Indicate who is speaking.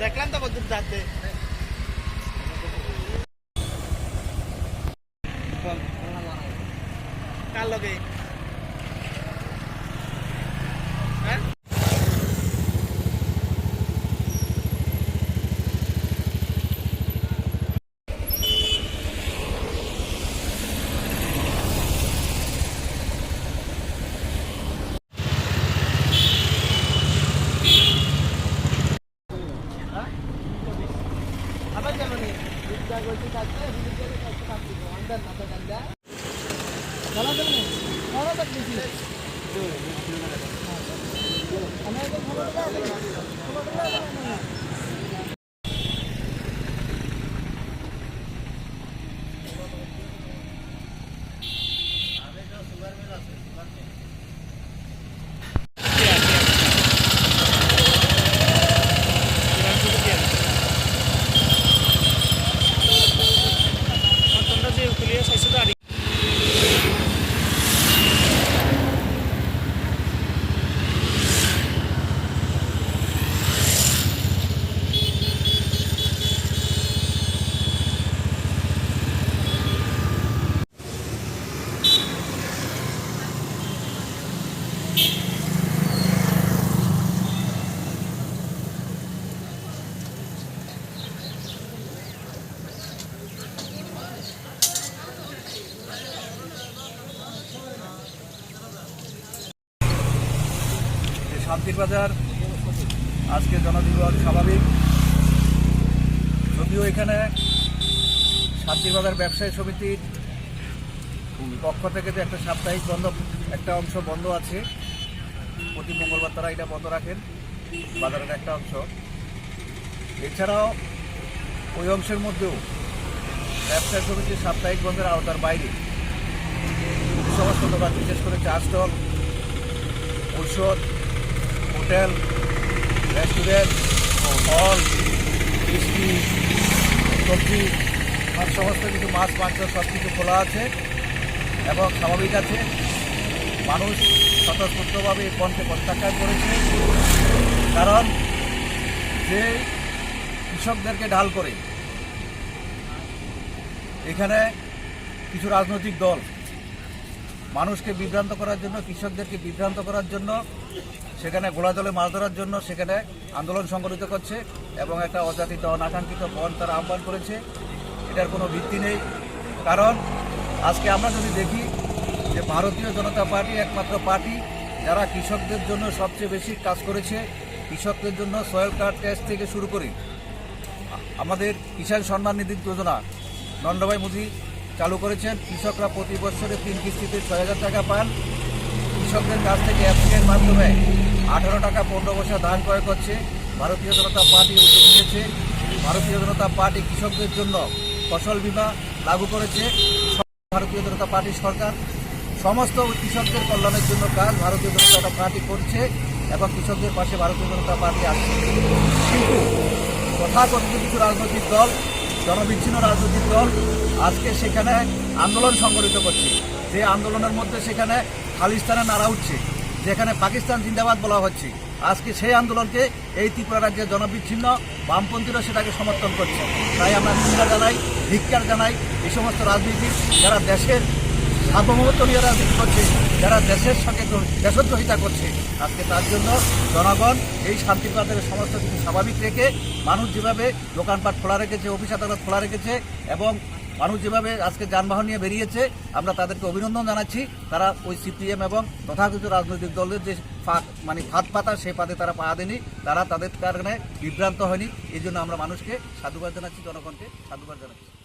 Speaker 1: দেখলাম তো কত যাচ্ছে কার লগে হ্যাঁ আবার কেন নেই বিদ্যা করতে থাকতে বিদ্যা করতে থাকতে আন্দার না তো গন্ধা চলা যাবে না বড় দেখছি আমি একদম খবর দাও
Speaker 2: শান্তির বাজার আজকে জনজীবন স্বাভাবিক, যদিও এখানে শান্তির বাজার ব্যবসায়ী সমিতির পক্ষ থেকে যে একটা সাপ্তাহিক বন্ধ একটা অংশ বন্ধ আছে, প্রতি মঙ্গলবার তারা এটা বন্ধ রাখেন বাজারের একটা অংশ। এছাড়াও ওই অংশের মধ্যেও ব্যবসায়ী সমিতির সাপ্তাহিক বন্ধের আওতার বাইরে সমস্ত দোকান, বিশেষ করে চা স্টল, ঔষধ, হোটেল, রেস্টুরেন্ট, হল, মিষ্টি, সবজি আর সমস্ত কিছু মাছ মাংস সব কিছু খোলা আছে এবং স্বাভাবিক আছে। মানুষ স্বতঃস্ফূর্তভাবে এই বনকে প্রত্যাখ্যান করেছে, কারণ যে কৃষকদেরকে ঢাল করে এখানে কিছু রাজনৈতিক দল মানুষকে বিভ্রান্ত করার জন্য, কৃষকদেরকে বিভ্রান্ত করার জন্য, সেখানে ঘোড়া জলে মাছ ধরার জন্য সেখানে আন্দোলন সংগঠিত করছে এবং একটা অযাচিত অনাকাঙ্ক্ষিত বন তারা আহ্বান করেছে। এটার কোনো ভিত্তি নেই, কারণ আজকে আমরা যদি দেখি যে ভারতীয় জনতা পার্টি একমাত্র পার্টি যারা কৃষকদের জন্য সবচেয়ে বেশি কাজ করেছে। কৃষকদের জন্য সয়েল কার্ড টেস্ট থেকে শুরু করে আমাদের কিষাণ সম্মান নিধি যোজনা নরেন্দ্র মোদী চালু করেছেন। কৃষকরা প্রতি বছরে 3 কিস্তিতে 6,000 টাকা পান। কৃষকদের কাছ থেকে অ্যাপসের মাধ্যমে 18 টাকা 15 পয়সা ধান ক্রয় করছে। ভারতীয় জনতা পার্টি উদ্যোগ নিয়েছে। ভারতীয় জনতা পার্টি কৃষকদের জন্য ফসল বীমা লাগু করেছে। ভারতীয় জনতা পার্টি সরকার সমস্ত কৃষকদের কল্যাণের জন্য কাজ ভারতীয় জনতা পার্টি করছে এবং কৃষকদের পাশে ভারতীয় জনতা পার্টি আসছে। কিন্তু তথাকথিত কিছু রাজনৈতিক দল, জনবিচ্ছিন্ন রাজনৈতিক দল আজকে সেখানে আন্দোলন সংগঠিত করছে। যে আন্দোলনের মধ্যে সেখানে খালিস্তানের নারা উঠছে, যেখানে পাকিস্তান জিন্দাবাদ বলা হচ্ছে। আজকে সেই আন্দোলনকে এই ত্রিপুরা রাজ্যের জনবিচ্ছিন্ন বামপন্থীরা সেটাকে সমর্থন করছে। তাই আমরা নিন্দা জানাই, ধিক্কার জানাই এই সমস্ত রাজনীতি যারা দেশের সার্বভৌমত্ব নিয়ে রাজনীতি করছে, যারা দেশের সঙ্গে দেশদ্রোহিতা করছে। আজকে তার জন্য জনগণ এই শান্তির বাজারের সমস্ত কিছু স্বাভাবিক রেখে মানুষ যেভাবে দোকানপাট খোলা রেখেছে, অফিস আদালত খোলা রেখেছে এবং মানুষ যেভাবে আজকে যানবাহন নিয়ে বেরিয়েছে, আমরা তাদেরকে অভিনন্দন জানাচ্ছি। তারা ওই সিপিএম এবং তথাকথিত রাজনৈতিক দলের যে ফাঁদ পাতা সেই পাতে তারা পা দেয়নি, তারা তাদের কারণে বিভ্রান্ত হয়নি। এই জন্য আমরা মানুষকে সাধুবাদ জানাচ্ছি, জনগণকে সাধুবাদ জানাচ্ছি।